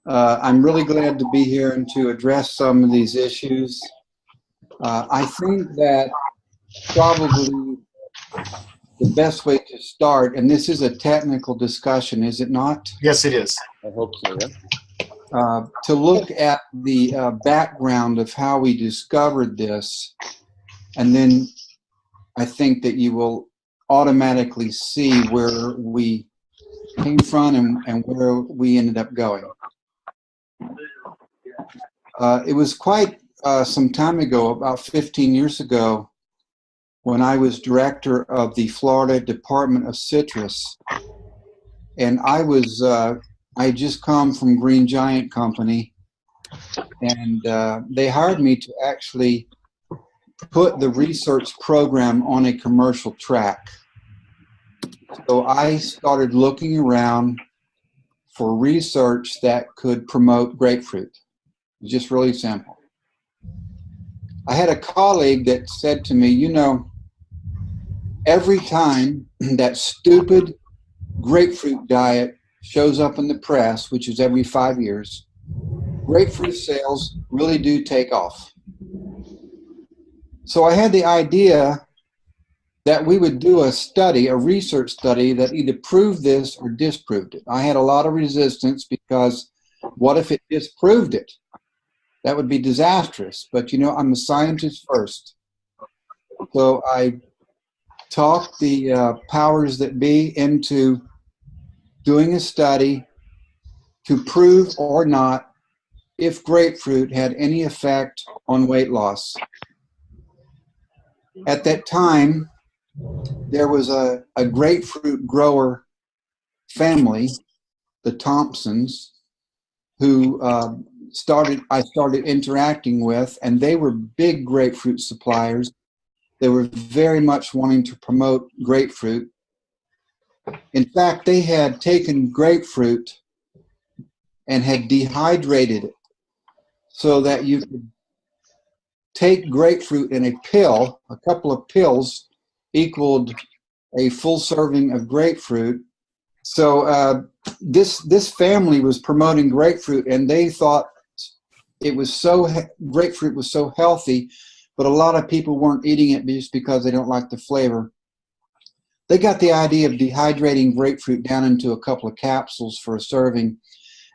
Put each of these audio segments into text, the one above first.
I'm really glad to be here and to address some of these issues. I think that probably the best way to start, and this is a technical discussion, is it not? Yes, it is. I hope so, yeah. To look at the background of how we discovered this, and then I think that you will automatically see where we came from and where we ended up going. It was quite some time ago, about 15 years ago, when I was director of the Florida Department of Citrus, and I just come from Green Giant Company, and they hired me to actually put the research program on a commercial track. So I started looking around for research that could promote grapefruit. Just really simple. I had a colleague that said to me, you know, every time that stupid grapefruit diet shows up in the press, which is every 5 years, grapefruit sales really do take off. So I had the idea that we would do a study, a research study that either proved this or disproved it. I had a lot of resistance because what if it disproved it? That would be disastrous. But you know, I'm a scientist first. So I talked the powers that be into doing a study to prove or not if grapefruit had any effect on weight loss. At that time, there was a grapefruit grower family, the Thompsons, who I started interacting with, and they were big grapefruit suppliers. They were very much wanting to promote grapefruit. In fact, they had taken grapefruit and had dehydrated it so that you could take grapefruit in a pill. A couple of pills equaled a full serving of grapefruit. So this family was promoting grapefruit, and they thought it was grapefruit was so healthy, but a lot of people weren't eating it just because they don't like the flavor. They got the idea of dehydrating grapefruit down into a couple of capsules for a serving,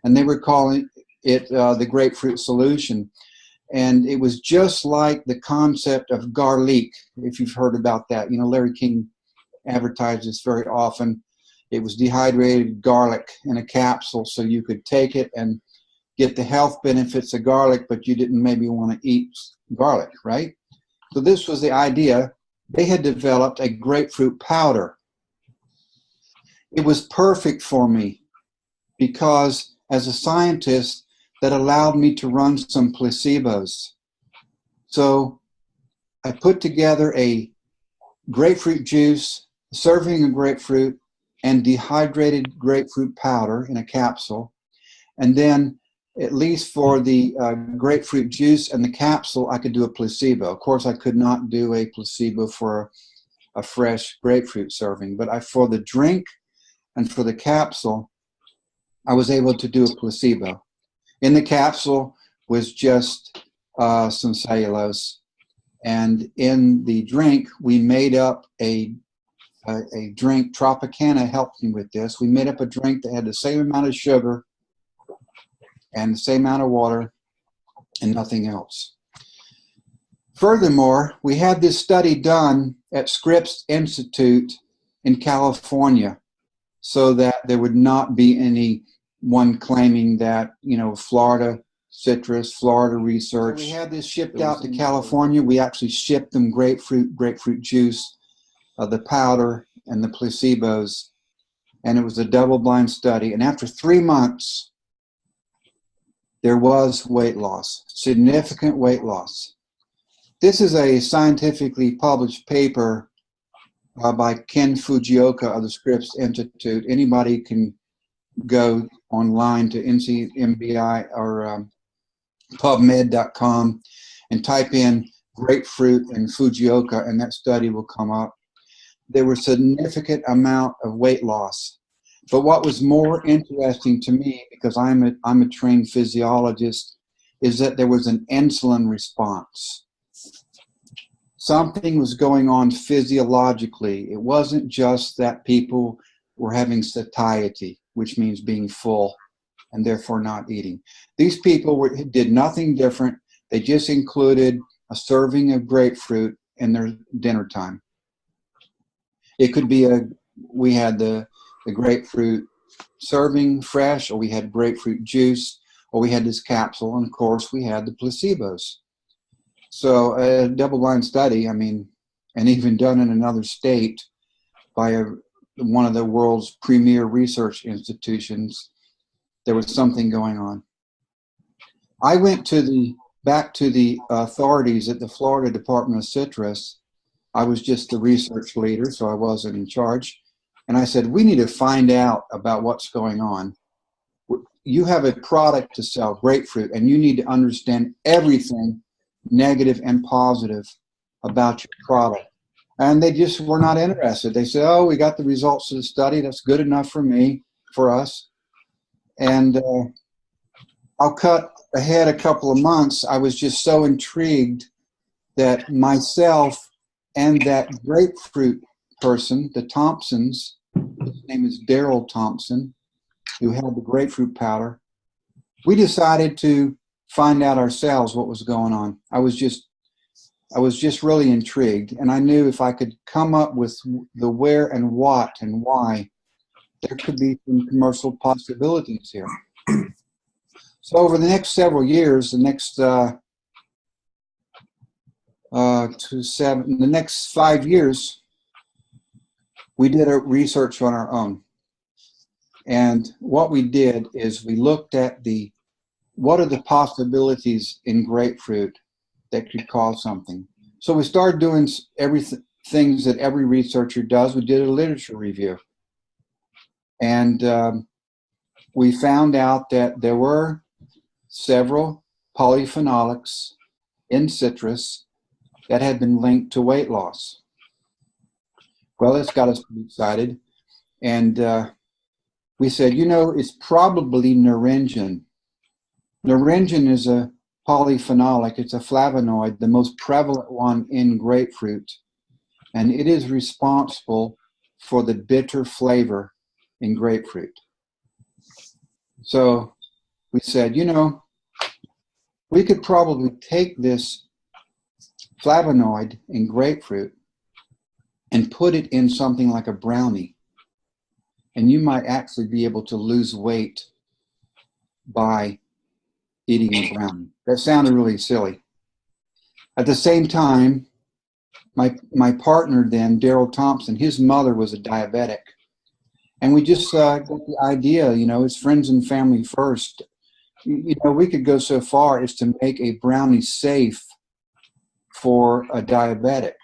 and they were calling it the grapefruit solution. And it was just like the concept of garlic, if you've heard about that. You know, Larry King advertises very often. It was dehydrated garlic in a capsule, so you could take it and get the health benefits of garlic, but you didn't maybe want to eat garlic, right? So this was the idea. They had developed a grapefruit powder. It was perfect for me because as a scientist, that allowed me to run some placebos. So I put together a grapefruit juice, a serving of grapefruit, and dehydrated grapefruit powder in a capsule. And then, at least for the grapefruit juice and the capsule, I could do a placebo. Of course, I could not do a placebo for a fresh grapefruit serving, but for the drink and for the capsule, I was able to do a placebo. In the capsule was just some cellulose, and in the drink, we made up a drink. Tropicana helped me with this. We made up a drink that had the same amount of sugar and the same amount of water and nothing else. Furthermore, we had this study done at Scripps Institute in California so that there would not be anyone claiming that, you know, Florida citrus, Florida research. So we had this shipped out to California. We actually shipped them grapefruit juice, the powder, and the placebos, and it was a double-blind study. And after 3 months, there was weight loss, significant weight loss. This is a scientifically published paper by Ken Fujioka of the Scripps Institute. Anybody can go online to NCMBI or PubMed.com and type in grapefruit and Fujioka, and that study will come up. There was a significant amount of weight loss. But what was more interesting to me, because I'm a trained physiologist, is that there was an insulin response. Something was going on physiologically. It wasn't just that people were having satiety, which means being full and therefore not eating. These people did nothing different. They just included a serving of grapefruit in their dinner time. It could be we had the grapefruit serving fresh, or we had grapefruit juice, or we had this capsule, and of course we had the placebos. So a double-blind study, I mean, and even done in another state by one of the world's premier research institutions, there was something going on. I went back to the authorities at the Florida Department of Citrus. I was just the research leader, so I wasn't in charge. And I said, we need to find out about what's going on. You have a product to sell, grapefruit, and you need to understand everything negative and positive about your product. And they just were not interested. They said, oh, we got the results of the study. That's good enough for us. And I'll cut ahead a couple of months. I was just so intrigued that myself and that grapefruit person, the Thompsons, his name is Daryl Thompson, who had the grapefruit powder, we decided to find out ourselves what was going on. I was just really intrigued, and I knew if I could come up with the where and what and why, there could be some commercial possibilities here. So over the next several years, the next 5 years, we did a research on our own. And what we did is we looked at what are the possibilities in grapefruit that could cause something. So we started doing things that every researcher does. We did a literature review. And we found out that there were several polyphenolics in citrus that had been linked to weight loss. Well, it's got us excited. And we said, it's probably naringin. Naringin is a polyphenolic. It's a flavonoid, the most prevalent one in grapefruit. And it is responsible for the bitter flavor in grapefruit. So we said, we could probably take this flavonoid in grapefruit and put it in something like a brownie. And you might actually be able to lose weight by eating a brownie. That sounded really silly. At the same time, my partner then, Daryl Thompson, his mother was a diabetic. And we just got the idea, it's friends and family first. We could go so far as to make a brownie safe for a diabetic.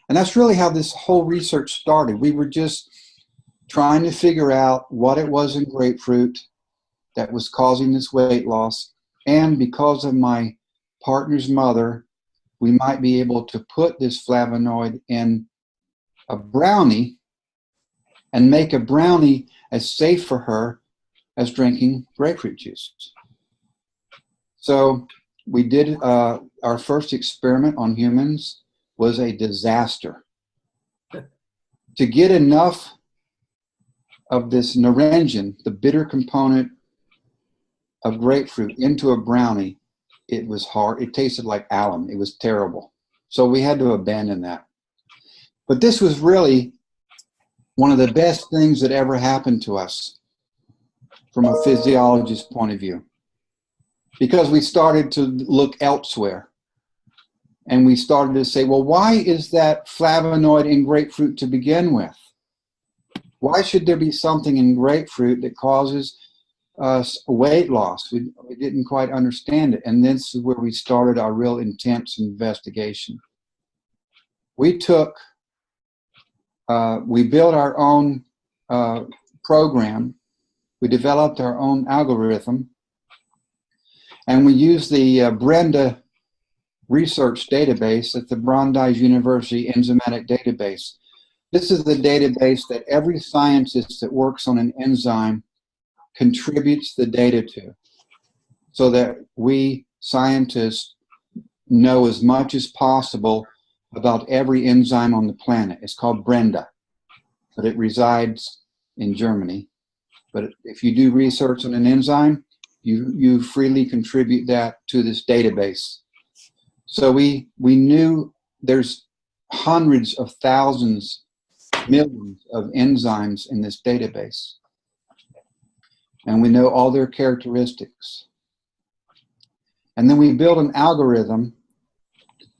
And that's really how this whole research started. We were just trying to figure out what it was in grapefruit that was causing this weight loss. And because of my partner's mother, we might be able to put this flavonoid in a brownie and make a brownie as safe for her as drinking grapefruit juice. So we did our first experiment on humans was a disaster. To get enough of this naringin, the bitter component of grapefruit, into a brownie, it was hard. It tasted like alum. It was terrible. So we had to abandon that. But this was really one of the best things that ever happened to us from a physiologist's point of view, because we started to look elsewhere. And we started to say, well, why is that flavonoid in grapefruit to begin with? Why should there be something in grapefruit that causes us weight loss? We didn't quite understand it. And this is where we started our real intense investigation. We built our own program. We developed our own algorithm. And we used the Brenda research database at the Brandeis University enzymatic database. This is the database that every scientist that works on an enzyme contributes the data to, so that we scientists know as much as possible about every enzyme on the planet. It's called Brenda, but it resides in Germany. But if you do research on an enzyme, you freely contribute that to this database. So we knew there's hundreds of thousands, millions of enzymes in this database. And we know all their characteristics. And then we built an algorithm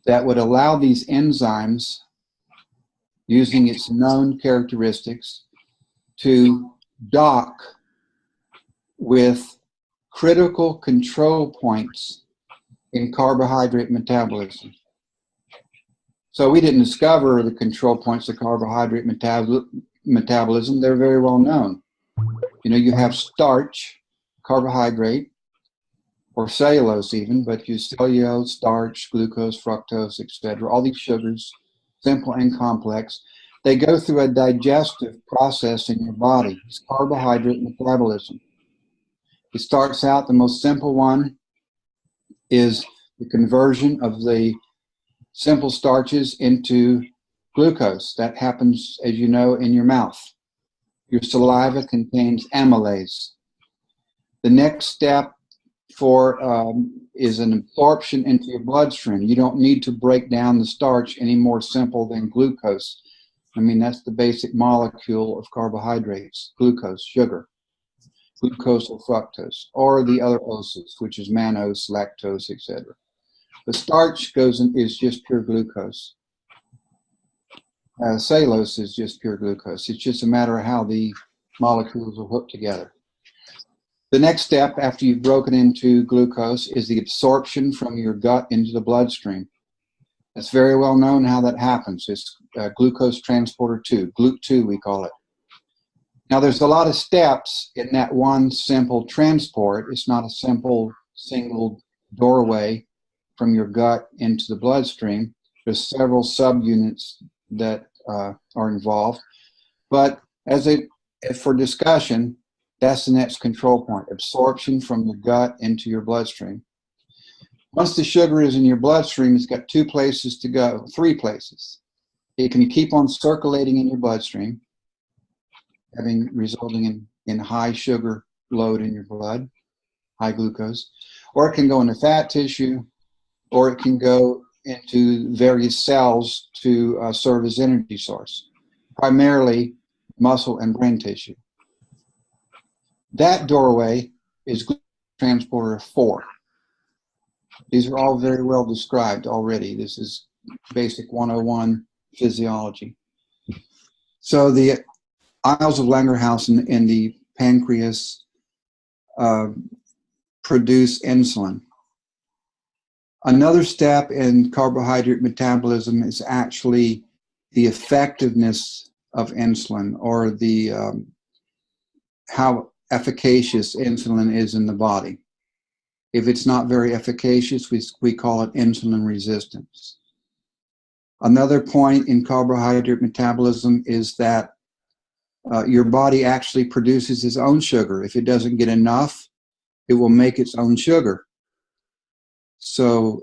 that would allow these enzymes, using its known characteristics, to dock with critical control points in carbohydrate metabolism. So we didn't discover the control points of carbohydrate metabolism. They're very well known. You know, you have starch, carbohydrate, or cellulose even, but you cellulose, starch, glucose, fructose, etc. All these sugars, simple and complex, they go through a digestive process in your body. It's carbohydrate metabolism. It starts out, the most simple one is the conversion of the simple starches into glucose. That happens, as you know, in your mouth. Your saliva contains amylase. The next step is an absorption into your bloodstream. You don't need to break down the starch any more simple than glucose. I mean, that's the basic molecule of carbohydrates, glucose, sugar, glucose or fructose, or the other oses, which is mannose, lactose, etc. The starch is just pure glucose. Cellulose is just pure glucose. It's just a matter of how the molecules are hooked together. The next step after you've broken into glucose is the absorption from your gut into the bloodstream. It's very well known how that happens. It's glucose transporter 2, GLUT2 we call it. Now there's a lot of steps in that one simple transport. It's not a simple single doorway from your gut into the bloodstream. There's several subunits that are involved. But for discussion, that's the next control point, absorption from the gut into your bloodstream. Once the sugar is in your bloodstream, it's got 2 places to go, 3 places. It can keep on circulating in your bloodstream, resulting in high sugar load in your blood, high glucose, or it can go into fat tissue, or it can go into various cells to serve as energy source, primarily muscle and brain tissue. That doorway is glucose transporter 4. These are all very well described already. This is basic 101 physiology. So the isles of Langerhausen in the pancreas produce insulin. Another step in carbohydrate metabolism is actually the effectiveness of insulin, or the how efficacious insulin is in the body. If it's not very efficacious, we call it insulin resistance. Another point in carbohydrate metabolism is that your body actually produces its own sugar. If it doesn't get enough, it will make its own sugar. So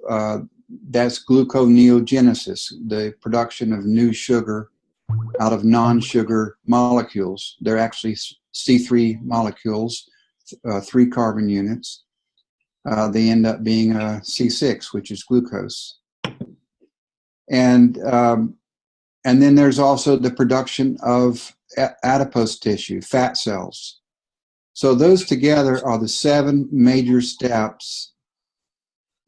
that's gluconeogenesis, the production of new sugar out of non-sugar molecules. They're actually C3 molecules, 3 carbon units. They end up being a C6, which is glucose. And then there's also the production of adipose tissue, fat cells. So those together are the 7 major steps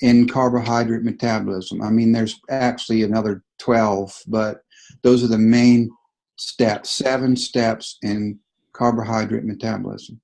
in carbohydrate metabolism. I mean, there's actually another 12, but those are the main steps, 7 steps in carbohydrate metabolism.